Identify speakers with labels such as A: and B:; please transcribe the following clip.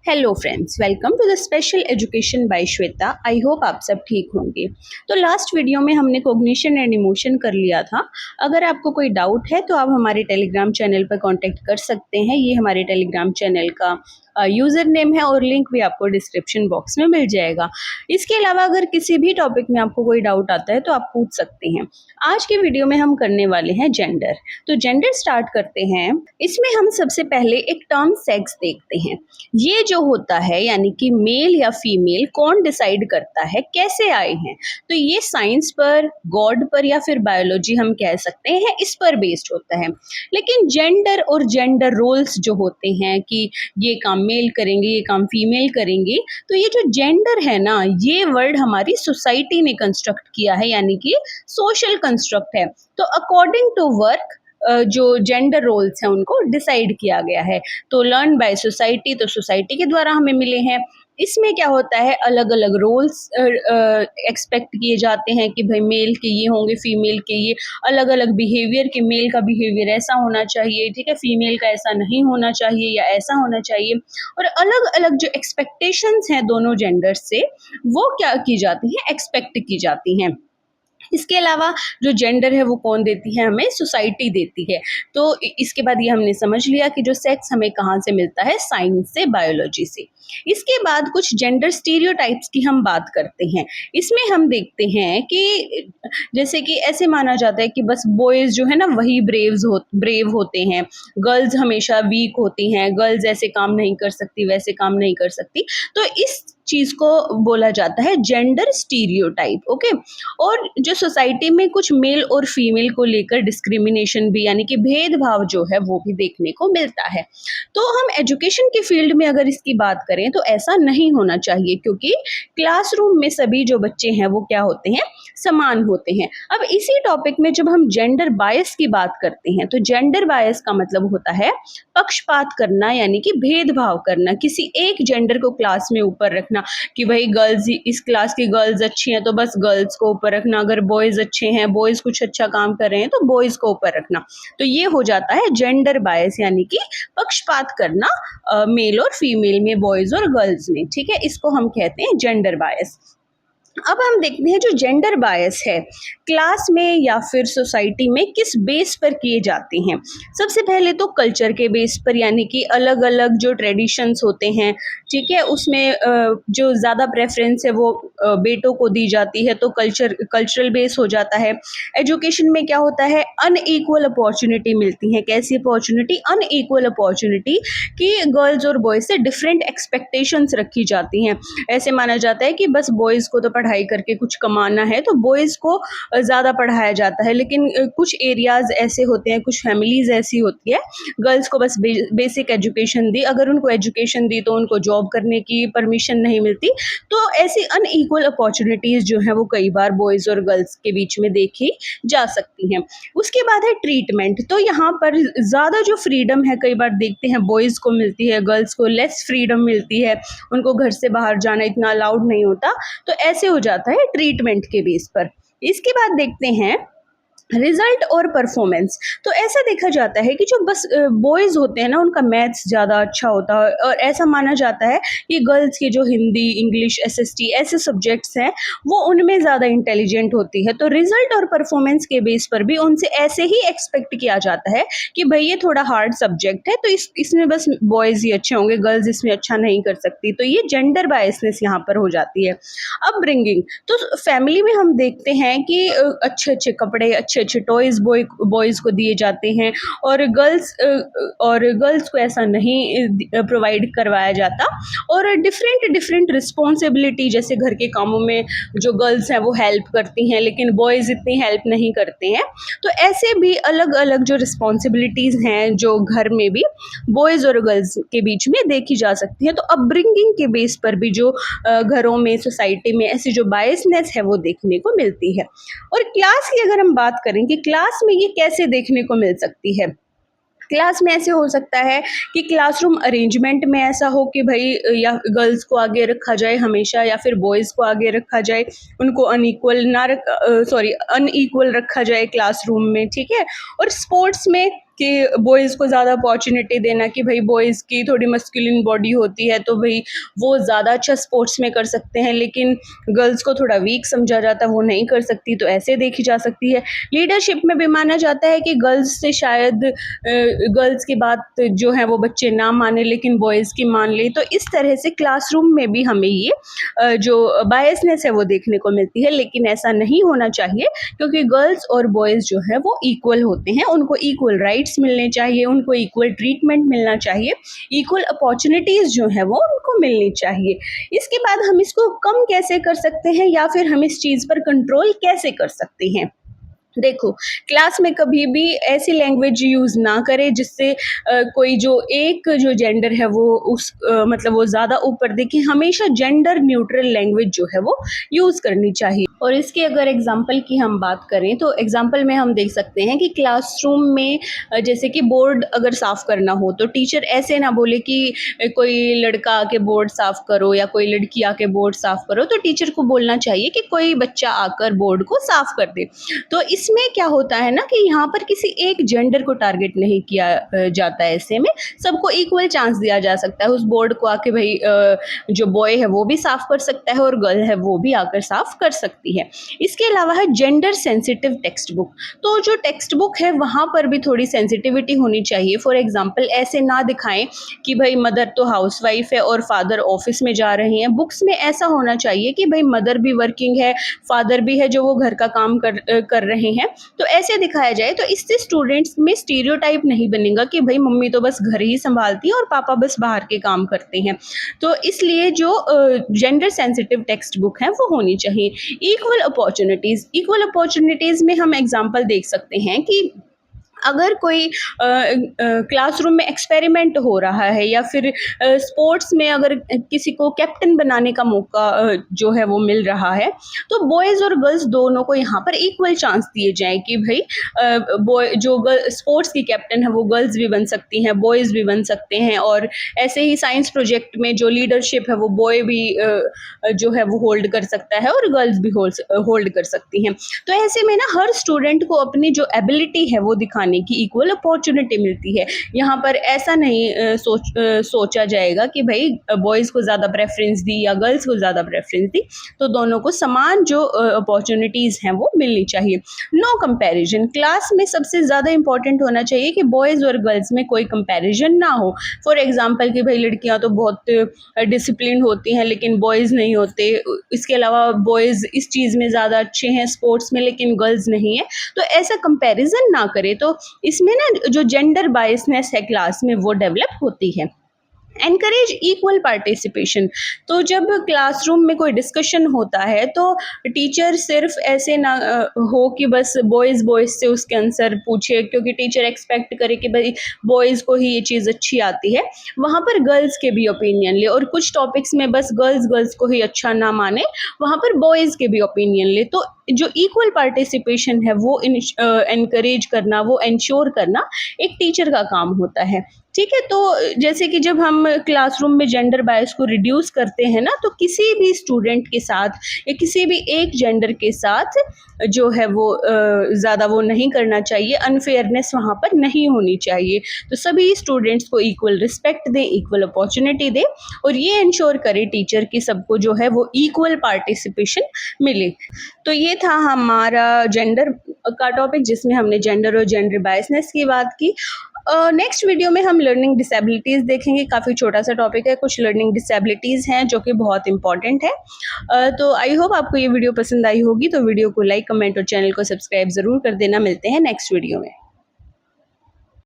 A: Hello friends, welcome to the special education by Shweta. I hope आप सब ठीक होंगे। तो लास्ट वीडियो में हमने कॉग्निशन एंड इमोशन कर लिया था। अगर आपको कोई डाउट है तो आप हमारे टेलीग्राम चैनल पर कांटेक्ट कर सकते हैं। ये हमारे टेलीग्राम चैनल का यूज़र नेम है और लिंक भी आपको डिस्क्रिप्शन बॉक्स में मिल जाएगा। इसके अलावा अगर किसी भी टॉपिक में आपको कोई डाउट आता है तो आप पूछ सकते हैं। आज के वीडियो में हम करने वाले हैं जेंडर। तो जेंडर स्टार्ट करते हैं। इसमें हम सबसे पहले एक टर्म सेक्स देखते हैं। ये जो होता है यानी कि मेल या फीमेल कौन डिसाइड करता है, कैसे आए हैं, तो ये साइंस पर, गॉड पर या फिर बायोलॉजी हम कह सकते हैं, इस पर बेस्ड होता है। लेकिन जेंडर और जेंडर रोल्स जो होते हैं कि ये काम मेल करेंगे, ये काम फीमेल करेंगे, तो ये जो जेंडर है ना, ये वर्ड हमारी सोसाइटी ने कंस्ट्रक्ट किया है, यानी कि सोशल कंस्ट्रक्ट है। तो अकॉर्डिंग टू वर्क जो जेंडर रोल्स हैं उनको डिसाइड किया गया है। तो लर्न बाय सोसाइटी, तो सोसाइटी के द्वारा हमें मिले हैं। इसमें क्या होता है, अलग अलग रोल्स एक्सपेक्ट किए जाते हैं कि भाई मेल के ये होंगे, फीमेल के ये अलग अलग बिहेवियर के, मेल का बिहेवियर ऐसा होना चाहिए, ठीक है, फीमेल का ऐसा नहीं होना चाहिए या ऐसा होना चाहिए। और अलग अलग जो एक्सपेक्टेशंस हैं दोनों जेंडर से, वो क्या की जाती हैं, एक्सपेक्ट की जाती हैं। इसके अलावा जो जेंडर है वो कौन देती है, हमें सोसाइटी देती है। तो इसके बाद ये हमने समझ लिया कि जो सेक्स हमें कहाँ से मिलता है, साइंस से, बायोलॉजी से। इसके बाद कुछ जेंडर स्टीरियोटाइप्स की हम बात करते हैं। इसमें हम देखते हैं कि जैसे कि ऐसे माना जाता है कि बस बॉयज़ जो है ना वही ब्रेव होते हैं, गर्ल्स हमेशा वीक होती हैं, गर्ल्स ऐसे काम नहीं कर सकती, वैसे काम नहीं कर सकती। तो इस चीज़ को बोला जाता है जेंडर स्टीरियोटाइप। ओके। और जो सोसाइटी में कुछ मेल और फीमेल को लेकर डिस्क्रिमिनेशन भी, यानी कि भेदभाव जो है वो भी देखने को मिलता है। तो हम एजुकेशन के फील्ड में अगर इसकी बात करें तो ऐसा नहीं होना चाहिए, क्योंकि क्लासरूम में सभी जो बच्चे हैं वो क्या होते हैं, समान होते हैं। अब इसी टॉपिक में जब हम जेंडर बायस की बात करते हैं तो जेंडर बायस का मतलब होता है पक्षपात करना, यानी कि भेदभाव करना, किसी एक जेंडर को क्लास में ऊपर रखना कि भाई गर्ल्स, इस क्लास की गर्ल्स अच्छी हैं तो बस गर्ल्स को ऊपर रखना, अगर बॉयज अच्छे हैं, बॉयज कुछ अच्छा काम कर रहे हैं तो बॉयज को ऊपर रखना। तो ये हो जाता है जेंडर बायस, यानी कि पक्षपात करना मेल और फीमेल में, बॉयज और गर्ल्स में, ठीक है, इसको हम कहते हैं जेंडर बायस। अब हम देखते हैं जो जेंडर बायस है क्लास में या फिर सोसाइटी में किस बेस पर किए जाते हैं। सबसे पहले तो कल्चर के बेस पर, यानी कि अलग अलग जो ट्रेडिशंस होते हैं, ठीक है, उसमें जो ज़्यादा प्रेफरेंस है वो बेटों को दी जाती है, तो कल्चरल बेस हो जाता है। एजुकेशन में क्या होता है, अनईक्वल अपॉर्चुनिटी मिलती है। कैसी अपॉर्चुनिटी, अनईक्वल अपॉर्चुनिटी, कि गर्ल्स और बॉयज़ से डिफरेंट एक्सपेक्टेशंस रखी जाती हैं। ऐसे माना जाता है कि बस बॉयज़ को तो पढ़ाई करके कुछ कमाना है, तो बॉयज़ को ज़्यादा पढ़ाया जाता है। लेकिन कुछ एरियाज़ ऐसे होते हैं, कुछ फैमिलीज़ ऐसी होती है, गर्ल्स को बस बेसिक एजुकेशन दी, अगर उनको एजुकेशन दी तो उनको जॉब करने की परमिशन नहीं मिलती। तो ऐसी अनईक्वल अपॉर्चुनिटीज़ जो हैं वो कई बार बॉयज़ और गर्ल्स के बीच में देखी जा सकती हैं। उसके बाद है ट्रीटमेंट। तो यहाँ पर ज़्यादा जो फ्रीडम है कई बार देखते हैं बॉयज़ को मिलती है, गर्ल्स को लेस फ्रीडम मिलती है, उनको घर से बाहर जाना इतना अलाउड नहीं होता। तो ऐसे हो जाता है ट्रीटमेंट के बेस पर। इसके बाद देखते हैं रिजल्ट और परफॉर्मेंस। तो ऐसा देखा जाता है कि जो बस बॉयज़ होते हैं ना, उनका मैथ्स ज़्यादा अच्छा होता है, और ऐसा माना जाता है कि गर्ल्स के जो हिंदी, इंग्लिश, एसएसटी ऐसे सब्जेक्ट्स हैं वो उनमें ज़्यादा इंटेलिजेंट होती है। तो रिजल्ट और परफॉर्मेंस के बेस पर भी उनसे ऐसे ही एक्सपेक्ट किया जाता है कि भाई ये थोड़ा हार्ड सब्जेक्ट है, तो इसमें बस बॉयज़ ही अच्छे होंगे, गर्ल्स इसमें अच्छा नहीं कर सकती। तो ये जेंडर बायसनेस यहाँ पर हो जाती है। अपब्रिंगिंग, तो फैमिली में हम देखते हैं कि अच्छे अच्छे कपड़े, अच्छे अच्छे टॉयज़ बॉयज़ को दिए जाते हैं, और गर्ल्स को ऐसा नहीं प्रोवाइड करवाया जाता। और डिफरेंट डिफरेंट रिस्पॉन्सिबिलिटी, जैसे घर के कामों में जो गर्ल्स हैं वो हेल्प करती हैं लेकिन बॉयज़ इतनी हेल्प नहीं करते हैं। तो ऐसे भी अलग अलग जो रिस्पॉन्सिबिलिटीज़ हैं जो घर में भी बॉयज़ और गर्ल्स के बीच में देखी जा सकती हैं। तो अपब्रिंगिंग के बेस पर भी जो घरों में, सोसाइटी में ऐसी जो बायसनेस है वो देखने को मिलती है। और क्लास की अगर हम बात करें कि क्लास में ये कैसे देखने को मिल सकती है, क्लास में ऐसे हो सकता है कि क्लासरूम अरेंजमेंट में ऐसा हो कि भाई या गर्ल्स को आगे रखा जाए हमेशा, या फिर बॉयज़ को आगे रखा जाए, उनको अनईक्वल रखा जाए क्लासरूम में, ठीक है। और स्पोर्ट्स में कि बॉयज़ को ज़्यादा अपॉर्चुनिटी देना कि भाई बॉयज़ की थोड़ी मस्कुलिन बॉडी होती है तो भाई वो ज़्यादा अच्छा स्पोर्ट्स में कर सकते हैं, लेकिन गर्ल्स को थोड़ा वीक समझा जाता है, वो नहीं कर सकती, तो ऐसे देखी जा सकती है। लीडरशिप में भी माना जाता है कि गर्ल्स से शायद गर्ल्स की बात जो है वो बच्चे ना माने लेकिन बॉयज़ की मान ले। तो इस तरह से क्लासरूम में भी हमें ये जो बायसनेस है वो देखने को मिलती है, लेकिन ऐसा नहीं होना चाहिए क्योंकि गर्ल्स और बॉयज़ जो है वो इक्वल होते हैं, उनको इक्वल राइट्स मिलने चाहिए, उनको इक्वल ट्रीटमेंट मिलना चाहिए, इक्वल अपॉर्चुनिटीज़ जो है वो उनको मिलनी चाहिए। इसके बाद हम इसको कम कैसे कर सकते हैं या फिर हम इस चीज़ पर कंट्रोल कैसे कर सकते हैं? देखो, क्लास में कभी भी ऐसी लैंग्वेज यूज़ ना करें जिससे कोई जो एक जो जेंडर है वो मतलब वो ज़्यादा ऊपर दिखे। हमेशा जेंडर न्यूट्रल लैंग्वेज जो है वो यूज़ करनी चाहिए। और इसके अगर एग्जांपल की हम बात करें तो एग्जांपल में हम देख सकते हैं कि क्लासरूम में जैसे कि बोर्ड अगर साफ़ करना हो तो टीचर ऐसे ना बोले कि कोई लड़का आके बोर्ड साफ़ करो या कोई लड़की आके बोर्ड साफ़ करो, तो टीचर को बोलना चाहिए कि कोई बच्चा आकर बोर्ड को साफ़ कर दे। तो इसमें क्या होता है ना कि यहाँ पर किसी एक जेंडर को टारगेट नहीं किया जाता है, ऐसे में सबको इक्वल चांस दिया जा सकता है। उस बोर्ड को आके भाई जो बॉय है वो भी साफ़ कर सकता है और गर्ल है वो भी आकर साफ़ कर सकती है। इसके अलावा है जेंडर सेंसिटिव टेक्स्ट बुक। तो जो टेक्स्ट बुक है वहाँ पर भी थोड़ी सेंसिटिविटी होनी चाहिए। फॉर एग्जाम्पल ऐसे ना दिखाएं कि भाई मदर तो हाउसवाइफ है और फादर ऑफिस में जा रहे हैं। बुक्स में ऐसा होना चाहिए कि भाई मदर भी वर्किंग है, फादर भी है जो वो घर का काम कर रहे हैं, तो ऐसे दिखाया जाए। तो इससे स्टूडेंट्स में स्टीरियोटाइप नहीं बनेगा कि भाई मम्मी तो बस घर ही संभालती है और पापा बस बाहर के काम करते हैं। तो इसलिए जो जेंडर सेंसिटिव टेक्स्ट बुक है वो होनी चाहिए। इक्वल अपॉर्चुनिटीज़ में हम एग्जांपल देख सकते हैं कि अगर कोई क्लासरूम में एक्सपेरिमेंट हो रहा है या फिर स्पोर्ट्स में अगर किसी को कैप्टन बनाने का मौका जो है वो मिल रहा है, तो बॉयज़ और गर्ल्स दोनों को यहाँ पर इक्वल चांस दिए जाएँ कि भाई बॉय जो स्पोर्ट्स की कैप्टन है वो गर्ल्स भी बन सकती हैं, बॉयज़ भी बन सकते हैं। और ऐसे ही साइंस प्रोजेक्ट में जो लीडरशिप है वो बॉय भी जो है वो होल्ड कर सकता है और गर्ल्स भी होल्ड कर सकती हैं। तो ऐसे में ना हर स्टूडेंट को अपनी जो एबिलिटी है वो दिखाने की इक्वल अपॉर्चुनिटी मिलती है। यहाँ पर ऐसा नहीं सोचा जाएगा कि भाई बॉयज़ को ज़्यादा प्रेफरेंस दी या गर्ल्स को ज़्यादा प्रेफरेंस दी, तो दोनों को समान जो अपॉर्चुनिटीज़ हैं वो मिलनी चाहिए। No comparison. क्लास में सबसे ज़्यादा इंपॉर्टेंट होना चाहिए कि बॉयज़ और गर्ल्स में कोई कंपैरिजन ना हो। फॉर एग्जांपल कि भाई लड़कियां तो बहुत डिसिप्लिन होती हैं लेकिन बॉयज़ नहीं होते। इसके अलावा बॉयज़ इस चीज़ में ज़्यादा अच्छे हैं स्पोर्ट्स में लेकिन गर्ल्स नहीं है, तो ऐसा कंपैरिजन ना करें। तो इसमें ना जो जेंडर बायसनेस है क्लास में वो डेवलप होती है। Encourage equal participation. तो जब क्लासरूम में कोई डिस्कशन होता है तो टीचर सिर्फ ऐसे ना हो कि बस बॉयज़ से उसके आंसर पूछे, क्योंकि टीचर एक्सपेक्ट करे कि भाई बॉयज़ को ही ये चीज़ अच्छी आती है। वहाँ पर गर्ल्स के भी ओपिनियन ले, और कुछ टॉपिक्स में बस गर्ल्स को ही अच्छा ना माने, वहाँ पर बॉयज़ के भी ओपिनियन ले। तो जो इक्वल पार्टिसिपेशन है वो एनकरेज करना, वो इंश्योर करना एक टीचर का काम होता है। ठीक है, तो जैसे कि जब हम क्लासरूम में जेंडर बायस को रिड्यूस करते हैं ना, तो किसी भी स्टूडेंट के साथ या किसी भी एक जेंडर के साथ जो है वो ज़्यादा वो नहीं करना चाहिए, अनफेयरनेस वहाँ पर नहीं होनी चाहिए। तो सभी स्टूडेंट्स को इक्वल रिस्पेक्ट दें, इक्वल अपॉर्चुनिटी दें, और ये इंश्योर करें टीचर कि सबको जो है वो इक्वल पार्टिसिपेशन मिले। तो ये था हमारा जेंडर का टॉपिक जिसमें हमने जेंडर और जेंडर बायसनेस की बात की। नेक्स्ट वीडियो में हम लर्निंग डिसेबिलिटीज़ देखेंगे। काफ़ी छोटा सा टॉपिक है, कुछ लर्निंग डिसेबिलिटीज़ हैं जो कि बहुत इंपॉर्टेंट है। तो आई होप आपको ये वीडियो पसंद आई होगी। तो वीडियो को लाइक, कमेंट और चैनल को सब्सक्राइब ज़रूर कर देना। मिलते हैं नेक्स्ट वीडियो में।